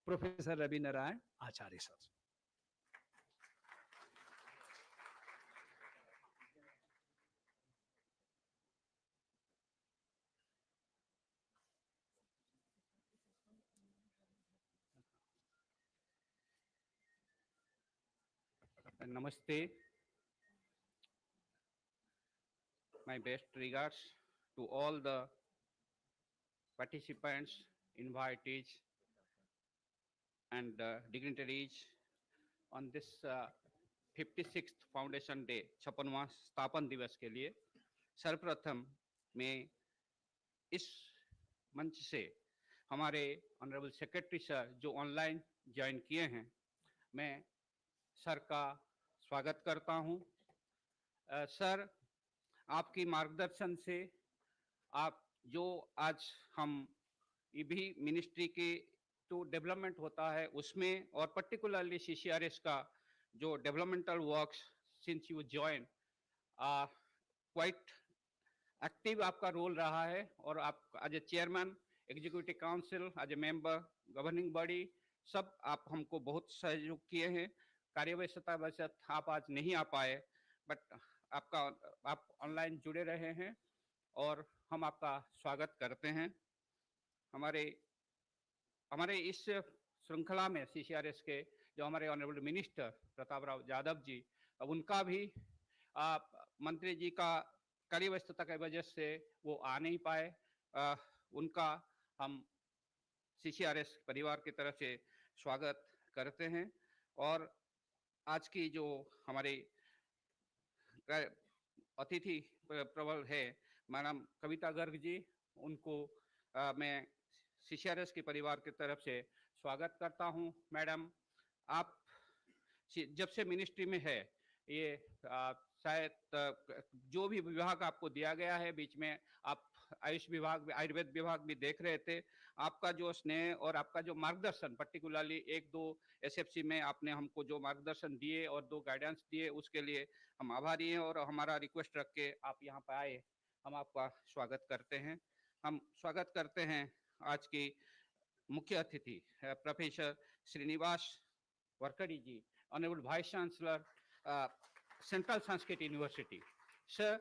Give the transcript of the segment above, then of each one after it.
Professor Ravi Narayan Acharya sir. Namaste. My best regards to all the participants, invitees, and dignitaries on this 56th Foundation Day, 56वां स्थापन दिवस के लिए सर्वप्रथम मैं इस मंच से हमारे ऑनरेबल सेक्रेटरी सर जो ऑनलाइन ज्वाइन किए हैं, मैं सर का स्वागत करता हूं। सर, आपकी मार्गदर्शन से आप जो आज हम ये भी मिनिस्ट्री के जो डेवलपमेंट होता है उसमें और पर्टिकुलरली CCRAS का जो developmental works since you join quite active आपका रोल रहा है और आप as a chairman executive council as a member governing body सब आप हमको बहुत सहयोग किए हैं। कार्यव्यस्तता वजह आप आज नहीं आ पाए, बट आप ऑनलाइन जुड़े रहे हैं और हम आपका स्वागत करते हैं। हमारे इस श्रृंखला में CCRAS के जो हमारे ऑनरेबल मिनिस्टर प्रताप राव यादव जी, अब उनका भी मंत्री जी का कार्यव्यस्तता की वजह से वो आ नहीं पाए। उनका हम CCRAS परिवार की तरफ से स्वागत करते हैं। और आज की जो हमारे अतिथि प्रबल है मैडम कविता गर्ग जी, उनको मैं CCRAS के परिवार की तरफ से स्वागत करता हूं। मैडम, आप जब से मिनिस्ट्री में है, ये शायद जो भी विभाग आपको दिया गया है, बीच में आप आयुष विभाग, आयुर्वेद विभाग भी देख रहे थे। आपका जो स्नेह और आपका जो मार्गदर्शन, पर्टिकुलरली 1-2 SFC में आपने हमको जो मार्गदर्शन दिए और 2 गाइडेंस दिए, उसके लिए हम आभारी हैं और हमारा रिक्वेस्ट रख के आप यहाँ पर आए, हम आपका स्वागत करते हैं। हम स्वागत करते हैं आज की मुख्य अतिथि professor Srinivas Varkhedi ji, honourable vice chancellor Central Sanskrit University. Sir,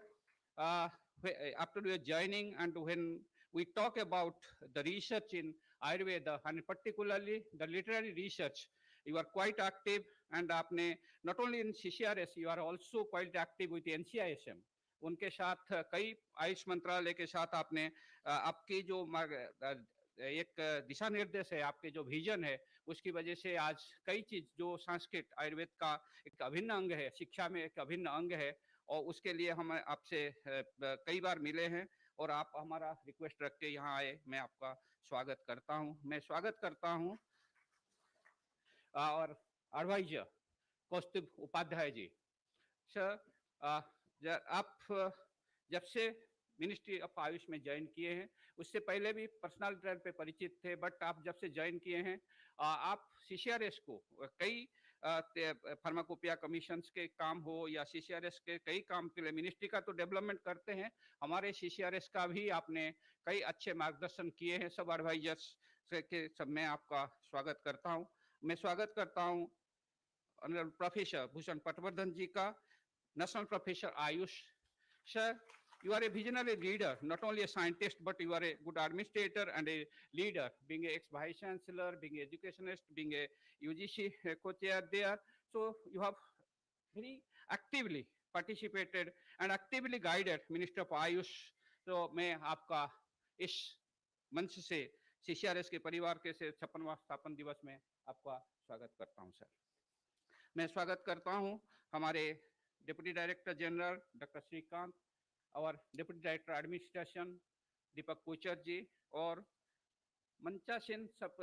after your joining and when we talk about the research in Ayurveda and particularly the literary research, you are quite active, and आपने not only in CCRAS, you are also quite active with NCISM. उनके साथ कई आयुष मंत्रालय के साथ आपने आपकी जो एक दिशा निर्देश है, आपके जो विजन है, उसकी वजह से आज कई चीज जो संस्कृत आयुर्वेद का एक अभिन्न अंग है, शिक्षा में एक अभिन्न अंग है, और उसके लिए हम आपसे कई बार मिले हैं और आप हमारा रिक्वेस्ट रख के यहाँ आए। मैं आपका स्वागत करता हूँ। मैं स्वागत करता हूँ और एडवाइजर कौस्तुभ उपाध्याय जी। सर, आप जब से मिनिस्ट्री ऑफ आयुष में ज्वाइन किए हैं, उससे पहले भी पर्सनल ट्रेल पे परिचित थे, बट आप जब से ज्वाइन किए हैं, आप CCRAS को कई फार्माकोपिया कमीशंस के काम हो या CCRAS के कई काम के लिए मिनिस्ट्री का तो डेवलपमेंट करते हैं, हमारे CCRAS का भी आपने कई अच्छे मार्गदर्शन किए हैं। सब एडवाइजर्स के सब मैं आपका स्वागत करता हूँ। मैं स्वागत करता हूँ प्रोफेसर भूषण पटवर्धन जी का, national professor Ayush. Sir, you are a visionary leader, not only a scientist, but you are a good administrator and a leader, being a ex-vice chancellor, being an educationist, being a UGC co-chair there. So you have very actively participated and actively guided Minister of Ayush. तो मैं आपका इस मंच से CCRAS के परिवार के से 56वां स्थापन दिवस में आपका स्वागत करता हूं। सर, मैं स्वागत करता हूं हमारे deputy director general doctor Shrikant और deputy director administration Deepak Kochar ji, और मंचासीन सब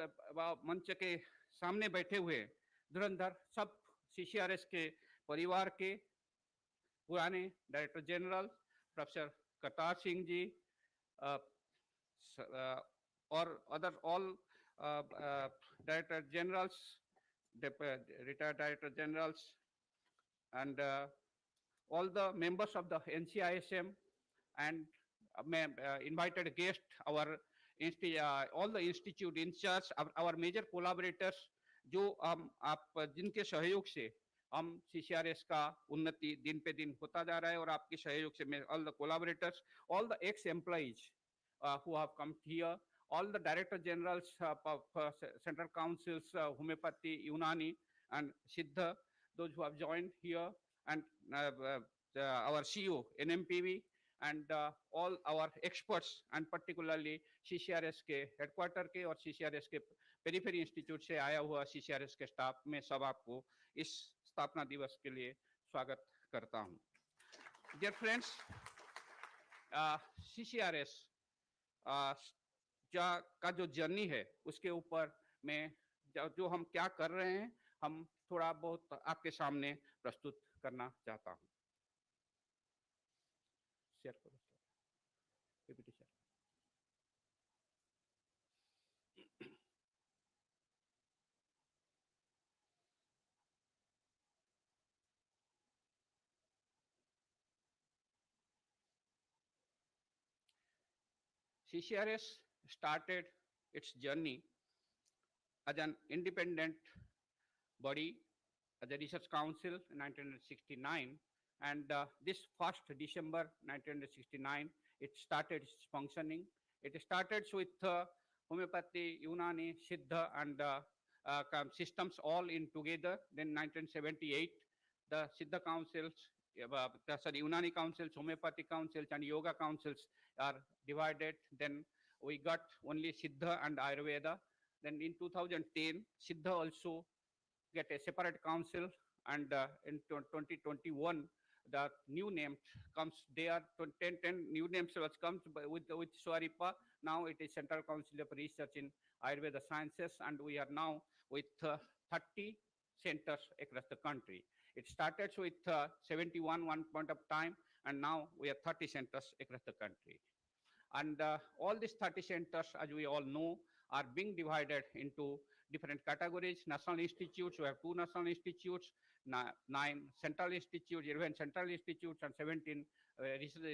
मंच के सामने बैठे हुए धुरंधर सब CCRAS के परिवार के पुराने director general professor Kartar Singh ji और other all director generals, retired director generals, and all the members of the NCISM, and invited guest, our all the institute in charge, our major collaborators, जो हम आप जिनके सहयोग से हम CCRS का उन्नति दिन पे दिन होता जा रहा है और आपके सहयोग से मैं all the collaborators, all the ex-employees who have come here, all the director generals of central councils, homeopathy, Unani, and Siddha, those who have joined here, and our CEO, NMPV, and all our experts, and particularly CCRS के headquarter के और CCRS के periphery institute से आया हुआ CCRS के staff में सब आपको इस स्थापना दिवस के लिए स्वागत करता हूं। Dear friends, CCRS का जो जर्नी है उसके ऊपर मैं जो हम क्या कर रहे हैं हम थोड़ा बहुत आपके सामने प्रस्तुत करना चाहता हूं। शेयर करो PPT share. CCRS started its journey as an independent body, as a research council in 1969, and this 1st December 1969, it started its functioning. It started with homeopathy, Unani, Siddha, and systems all in together. Then 1978, the Siddha councils, Unani councils, homeopathy councils, and yoga councils are divided. Then we got only Siddha and Ayurveda. Then in 2010, Siddha also get a separate council, and in 2021, the new name comes. There are 10 new names which comes with Swaripa. Now it is Central Council of Research in Ayurveda Sciences, and we are now with 30 centers across the country. It started with 71 one point of time, and now we have 30 centers across the country. And all these 30 centers, as we all know, are being divided into different categories. National institutes, we have 2 national institutes, 9 central institutes, 11 central institutes, and 17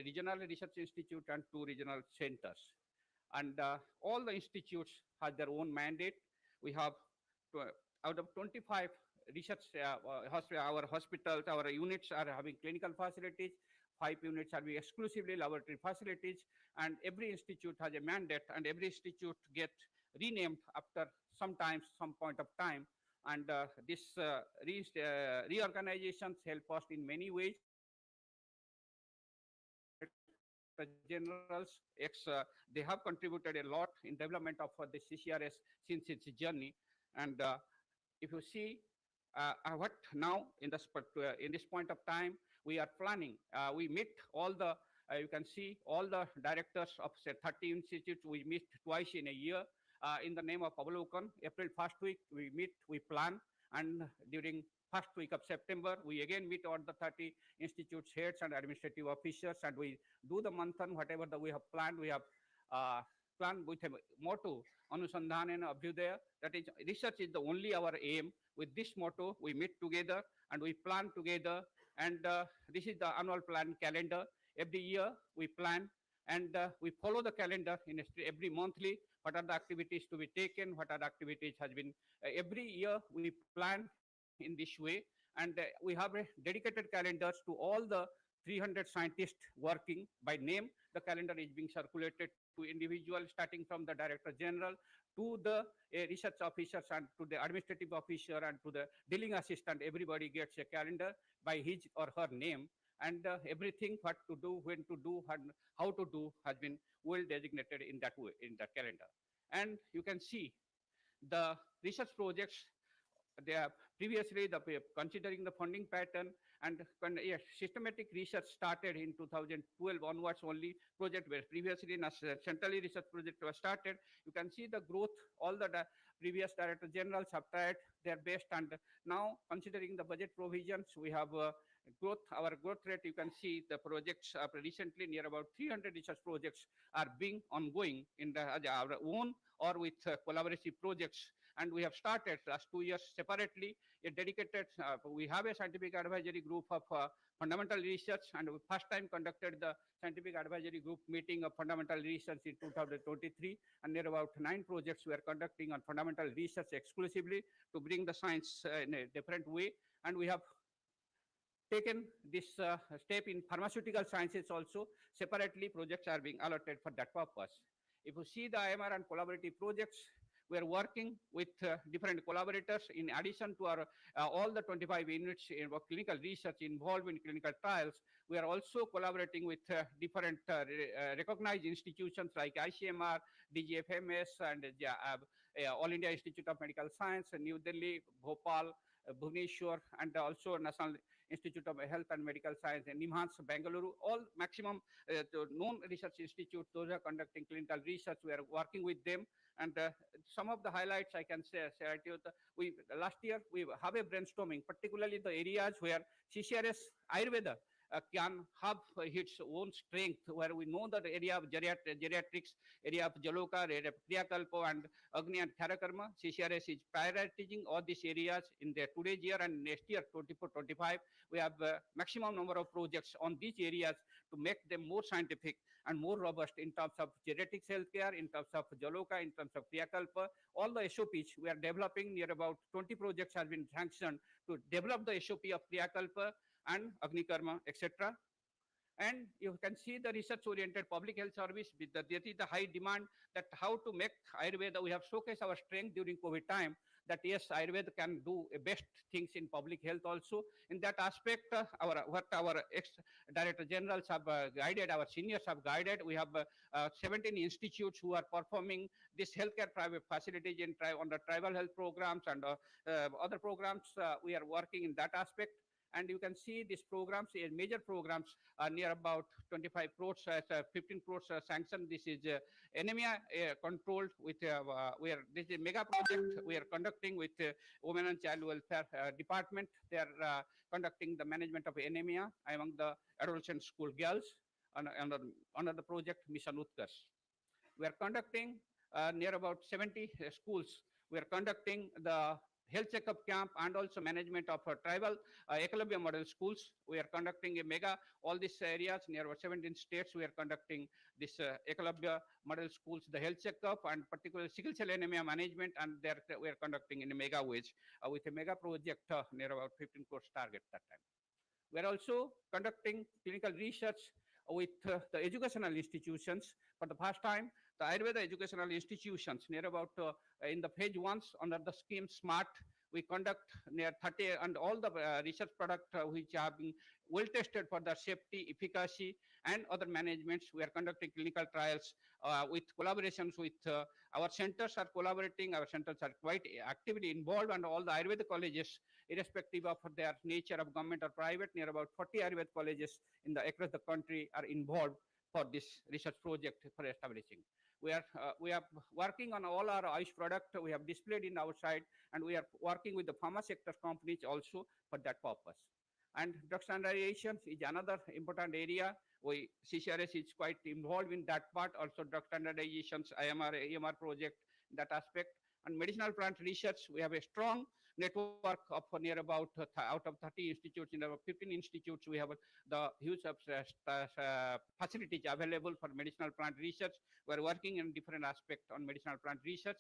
regional research institutes, and 2 regional centers. And all the institutes have their own mandate. We have out of 25 research, our hospitals, our units are having clinical facilities. 5 units are exclusively laboratory facilities, and every institute has a mandate, and every institute gets renamed after some point of time. And this reorganizations help us in many ways. Generals, they have contributed a lot in development of the CCRS since its journey. And if you see what now in this point of time we are planning, we meet all the you can see all the directors of say 30 institutes. We meet twice in a year in the name of Avalokan. April 1st week we meet, we plan, and during 1st week of September we again meet all the 30 institutes heads and administrative officers, and we do the manthan, whatever that we have planned. We have planned with a motto, Anusandhan and Abhyudaya, that is research is the only our aim. With this motto we meet together and we plan together, and this is the annual plan calendar. Every year we plan, and we follow the calendar in every monthly. What are the activities to be taken? What are the activities has been every year we plan in this way, and we have dedicated calendars to all the 300 scientists working by name. The calendar is being circulated to individuals, starting from the director general to the research officers and to the administrative officer and to the dealing assistant. Everybody gets a calendar by his or her name, and everything what to do, when to do, and how to do has been well designated in that way, in that calendar. And you can see the research projects. They are previously considering the funding pattern, and systematic research started in 2012 onwards. Only project where previously centrally research project was started. You can see the growth. All the previous director generals have tried their best, and now considering the budget provisions, we have growth. Our growth rate, you can see the projects recently near about 300 research projects are being ongoing in our own or with collaborative projects. and we have started last 2 years separately a dedicated, we have a scientific advisory group of fundamental research, and we first time conducted the scientific advisory group meeting of fundamental research in 2023, and there are about 9 projects we are conducting on fundamental research exclusively to bring the science in a different way. And we have taken this step in pharmaceutical sciences also. Separately, projects are being allotted for that purpose. If you see the IMR and collaborative projects, we are working with different collaborators. In addition to our all the 25 units in clinical research involved in clinical trials, we are also collaborating with different recognized institutions like ICMR, DGFMS, and All India Institute of Medical Science, New Delhi, Bhopal, Bhubaneswar, and also National Institute of Health and Medical Science, and NIMHANS, Bangalore, all maximum known research institutes, those are conducting clinical research. We are working with them. And some of the highlights I can share to you. Last year, we have a brainstorming, particularly the areas where CCRAS Ayurveda can have its own strength, where we know that the area of geriatrics, area of Jaloka, area of Kriyakalpa, and Agni and Therakarma. CCRAS is prioritizing all these areas in the today's year and next year, 24-25. We have maximum number of projects on these areas to make them more scientific and more robust in terms of geriatrics healthcare, in terms of Jaloka, in terms of Kriyakalpa. All the SOPs we are developing, near about 20 projects have been sanctioned to develop the SOP of Kriyakalpa and Agni Karma, etc. And you can see the research-oriented public health service. That is the high demand, that how to make Ayurveda. We have showcased our strength during COVID time, that yes, Ayurveda can do best things in public health also. In that aspect, our ex-director generals have guided, our seniors have guided. We have 17 institutes who are performing this healthcare private facilities on the tribal health programs and other programs. We are working in that aspect. And you can see these programs, major programs, are near about 25 crores, 15 crores sanctioned. This is anemia controlled with, this is a mega project we are conducting with Women and Child Welfare Department. They are conducting the management of anemia among the adolescent school girls under the project Mission Utkarsh. We are conducting near about 70 schools. We are conducting the health checkup camp and also management of tribal Eklavya model schools. We are conducting a mega, all these areas, near 17 states, we are conducting this Eklavya model schools, the health checkup, and particularly sickle cell anemia management, and there we are conducting in a mega ways with a mega project near about 15 crores target that time. We are also conducting clinical research with the educational institutions. For the first time, the Ayurveda educational institutions, near about in the phase 1 under the scheme SMART, we conduct near 30, and all the research products which have been well tested for their safety, efficacy, and other managements. We are conducting clinical trials with collaborations with our centers are collaborating. Our centers are quite actively involved, and all the Ayurveda colleges, irrespective of their nature of government or private, near about 40 Ayurveda colleges across the country are involved for this research project for establishing. We are working on all our Ayush product. We have displayed in our side, and we are working with the pharma sector companies also for that purpose. And drug standardization is another important area. CCRAS is quite involved in that part. Also drug standardizations, IMR, AMR project, that aspect. And medicinal plant research, we have a strong network of near about out of 30 institutes, in about 15 institutes, we have the huge facilities available for medicinal plant research. We are working in different aspects on medicinal plant research.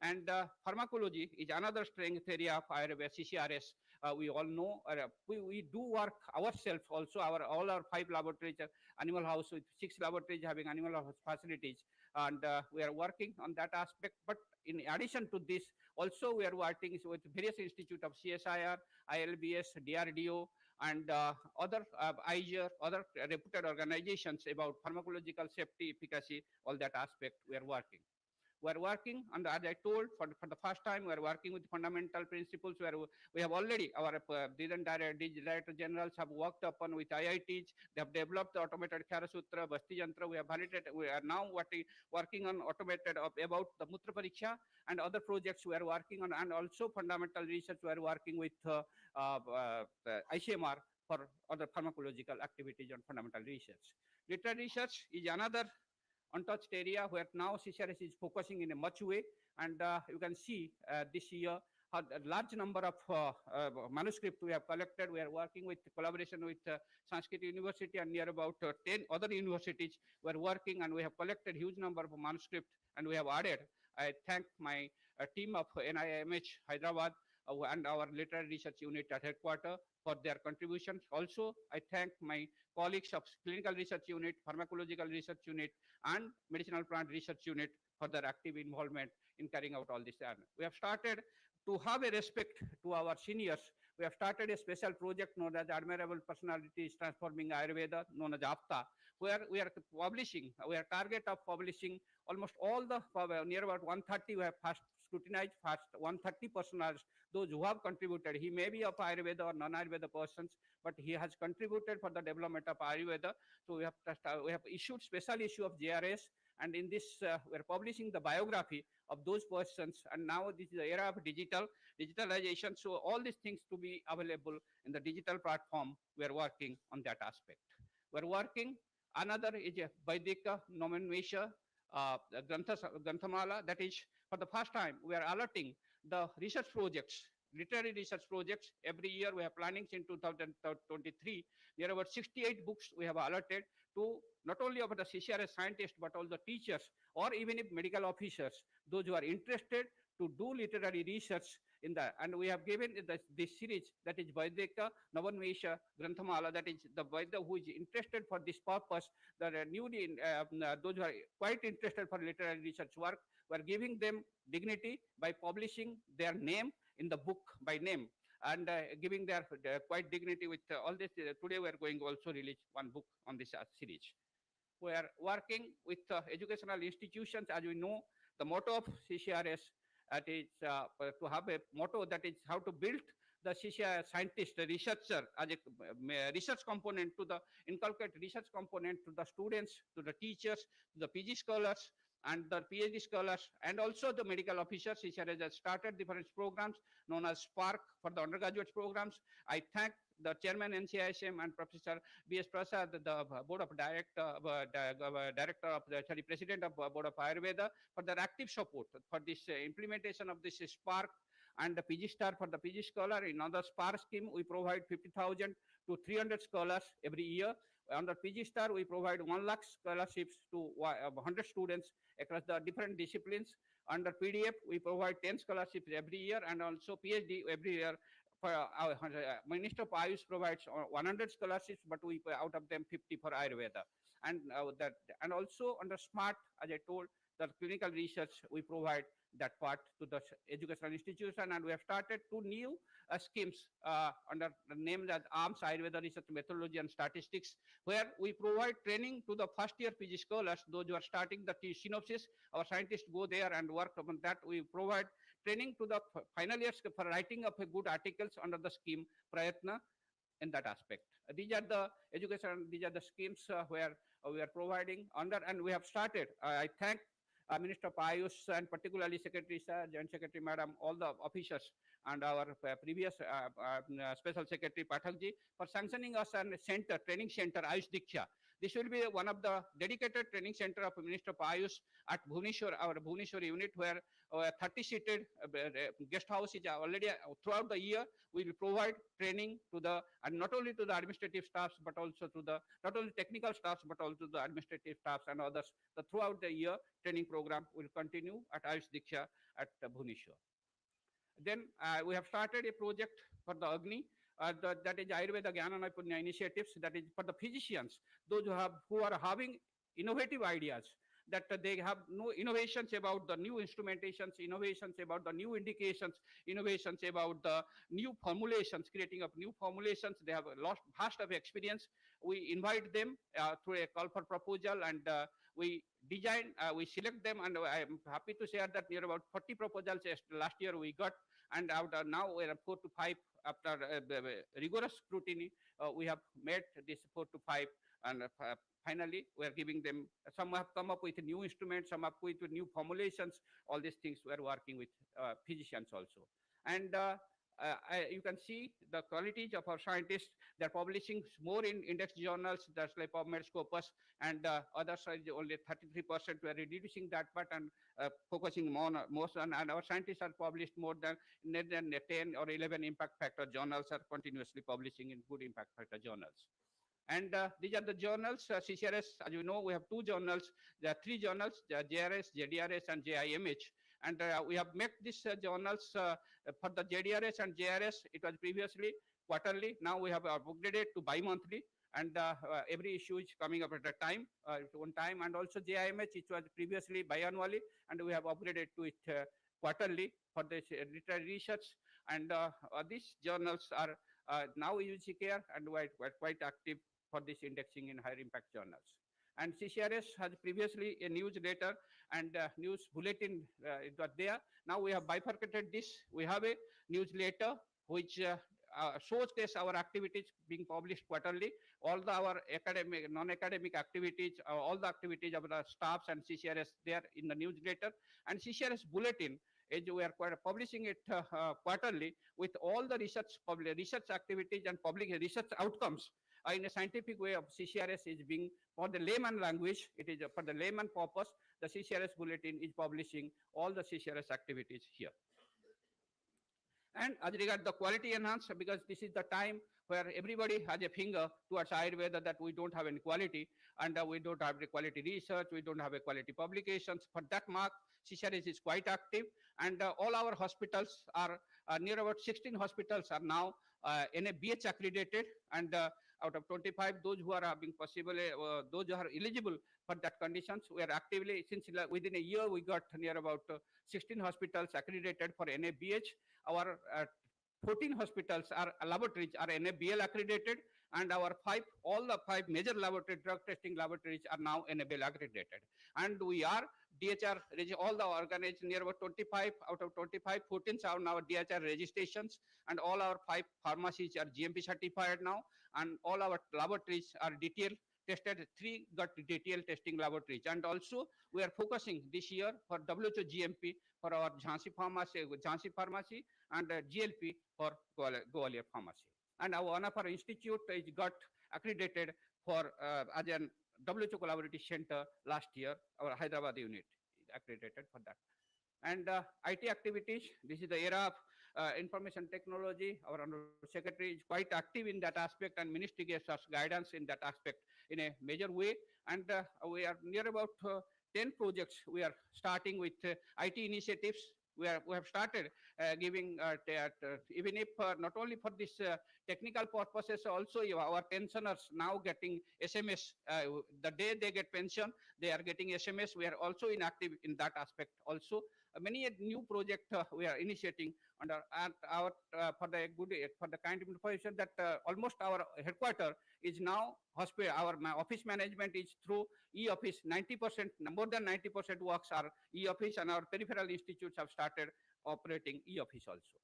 And pharmacology is another strength area of Ayurveda, CCRAS. We all know, we do work ourselves also. All our 5 laboratories, animal house with 6 laboratories having animal house facilities. And we are working on that aspect. But in addition to this, also we are working with various institutes of CSIR, ILBS, DRDO, and other IGR, other reputed organizations about pharmacological safety, efficacy, all that aspect we are working. We are working, and as I told, for the first time, we are working with fundamental principles where we have already, our director generals have worked upon with IITs. They have developed the automated Kharasutra, Basti Yantra. We have validated. We are now working on automated about the Mutra Pariksha and other projects we are working on, and also fundamental research we are working with ICMR for other pharmacological activities on fundamental research. Literary research is another untouched area where now CCRAS is focusing in a much way. And you can see this year how a large number of manuscripts we have collected. We are working with collaboration with Sanskrit University and near about 10 other universities. We are working and we have collected huge number of manuscripts and we have added. I thank my team of NIMH Hyderabad and our literary research unit at headquarters for their contributions. Also, I thank my colleagues of clinical research unit, pharmacological research unit, and medicinal plant research unit for their active involvement in carrying out all this. And we have started to have a respect to our seniors. We have started a special project known as Admirable Personalities Transforming Ayurveda, known as APTA, where we are publishing, we are target of publishing almost all the, near about 130, we have first scrutinized first 130 personalities, those who have contributed. He may be of Ayurveda or non-Ayurveda persons, but he has contributed for the development of Ayurveda. So we have issued special issue of JRS, and in this we are publishing the biography of those persons. And now this is the era of digitalization. So all these things to be available in the digital platform, we are working on that aspect. We are working. Another is a Vaidika nomenclature, Granthamala. That is, for the first time, we are alerting the research projects, literary research projects. Every year we have plannings in 2023. There are about 68 books we have alerted to not only about the CCRAS scientists, but all the teachers or even if medical officers, those who are interested to do literary research in that. And we have given this series, that is Vaidika Navanvesha Granthamala, that is the Vaidya who is interested for this purpose, that newly, those who are quite interested for literary research work, we are giving them dignity by publishing their name in the book by name and giving their quite dignity with all this. Today we are going to also release one book on this series. We are working with educational institutions. As we know, the motto of CCRAS is to have a motto that is how to build the CCRAS scientist, the researcher as a research component to the inculcate research component to the students, to the teachers, to the PG scholars and the PhD scholars, and also the medical officers. CCRAS has started different programs known as Spark for the undergraduate programs. I thank the chairman NCISM and Professor B.S. Prasad, the board of director of the president of board of Ayurveda, for their active support for this implementation of this Spark and the PG Star for the PG scholar. In other Spark scheme, we provide 50,000 to 300 scholars every year. Under PG Star, we provide 1 lakh scholarships to 100 students across the different disciplines. Under PDF, we provide 10 scholarships every year, and also PhD every year. For Minister of Ayush provides 100 scholarships, but we out of them 50 for Ayurveda. And also under SMART, as I told, the clinical research, we provide that part to the educational institution, and we have started 2 new schemes under the name as ARMS Ayurveda Research Methodology and Statistics, where we provide training to the first year PG scholars, those who are starting the synopsis. Our scientists go there and work on that. We provide training to the final years for writing of good articles under the scheme Prayatna in that aspect. These are the education, these are the schemes where we are providing under, and we have started. I thank Minister of Ayush and particularly Secretary Sir, Joint Secretary Madam, all the officers and our previous Special Secretary Pathakji for sanctioning us a center, training center, Ayush Diksha. This will be one of the dedicated training center of Minister of Ayush at Bhubaneswar, our Bhubaneswar unit, where 30-seated guest house is already throughout the year. We will provide training to the, and not only to the administrative staffs, but also to the, not only technical staffs, but also the administrative staffs and others. The throughout the year training program will continue at Ayush Diksha at Bhubaneswar. Then we have started a project for the Agni, that is Ayurveda Jnana Naipunya initiatives, that is for the physicians, those who are having innovative ideas, that they have no innovations about the new instrumentations, innovations about the new indications, innovations about the new formulations, creating of new formulations. They have a lot, vast of experience. We invite them through a call for proposal, and we design, we select them, and I am happy to share that near about 40 proposals last year we got, and now we are 4 to 5 after rigorous scrutiny. We have made this 4 to 5, and finally we are giving them. Some have come up with new instruments, some have come up with new formulations. All these things we are working with physicians also. And you can see the qualities of our scientists. They're publishing more in index journals, that's like PubMed, Scopus, and others are only 33%. We are reducing that part and focusing more, most on, and our scientists are published more than 10 or 11 impact factor journals are continuously publishing in good impact factor journals. And these are the journals, CCRAS, as you know, we have two journals. There are three journals, JRS, JDRS, and JIMH. And we have made these journals for the JDRS and JRS. It was previously quarterly. Now we have upgraded to bi-monthly. And every issue is coming up at a time, one time. And also JIMH, it was previously biannually. And we have upgraded to it quarterly for this research. And these journals are now in CCRAS, and we're quite active for this indexing in higher impact journals. And CCRAS has previously a newsletter and news bulletin, it was there. Now we have bifurcated this. We have a newsletter which showcase our activities being published quarterly, all our academic, non-academic activities, all the activities of the staffs and CCRAS there in the newsletter. And CCRAS bulletin, we are publishing it quarterly with all the research activities and public research outcomes in a scientific way of CCRAS is being, for the layman language, it is for the layman purpose, the CCRAS bulletin is publishing all the CCRAS activities here. And as regards the quality enhance, because this is the time where everybody has a finger towards Ayurveda that we don't have any quality, and we don't have the quality research, we don't have a quality publications. For that mark, CCRAS is quite active, and all our hospitals are, near about 16 hospitals are now NABH accredited, and out of 25, those who are being possible, those who are eligible for that conditions, we are actively, since within a year, we got near about 16 hospitals accredited for NABH. Our 14 hospitals are laboratories are NABL accredited, and our all the five major laboratory drug testing laboratories are now NABL accredited. And we are DHR, all the organized near about 25 out of 25, 14 are now DHR registrations, and all our 5 pharmacies are GMP certified now, and all our laboratories are detailed tested, 3 got detailed testing laboratories. And also we are focusing this year for WHO GMP for our Jhansi pharmacy and GLP for Gwalior pharmacy. And one of our institute is got accredited for as an WHO collaborative center last year. Our Hyderabad unit is accredited for that. And IT activities, this is the era of information technology. Our secretary is quite active in that aspect, and ministry gives us guidance in that aspect in a major way. And we are near about 10 projects. We are starting with IT initiatives. We have started giving, even if not only for this technical purposes, also our pensioners now getting SMS. The day they get pension, they are getting SMS. We are also inactive in that aspect also. Many new project we are initiating under our for the kind of information that almost our headquarter is now hospital. Our office management is through e-office. 90%, more than 90% works are e-office, and our peripheral institutes have started operating e-office also.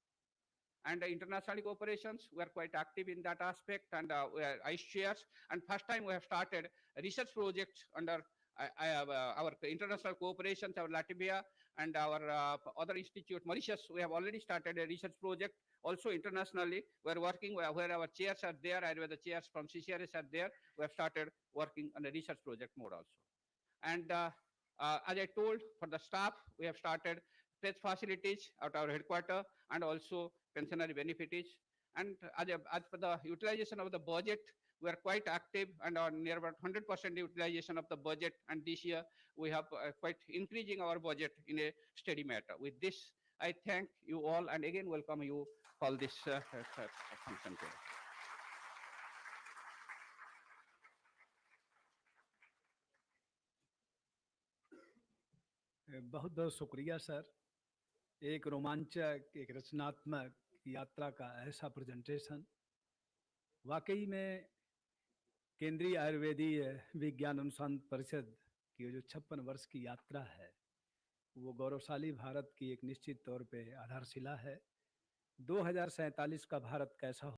And international cooperations, we are quite active in that aspect, and we are ICE chairs. And first time we have started research projects under our international cooperations, our Latvia and our other institute, Mauritius. We have already started a research project. Also internationally, we are working where our chairs are there, and where the chairs from CCRAS are there. We have started working on a research project mode also. And as I told, for the staff, we have started test facilities at our headquarters, and also pensionary benefits. And as for the utilization of the budget, we are quite active and are near about 100% utilization of the budget. And this year we have quite increasing our budget in a steady matter. With this, I thank you all, and again welcome you for this function today. बहुत बहुत शुक्रिया sir. एक रोमांचक, एक रचनात्मक यात्रा का ऐसा प्रेजेंटेशन, वाकई में केंद्रीय आयुर्वेदीय विज्ञान अनुसंधान परिषद की जो 56 वर्ष की यात्रा है, वो गौरवशाली भारत की एक निश्चित तौर पे आधारशिला है। 2047 का भारत कैसा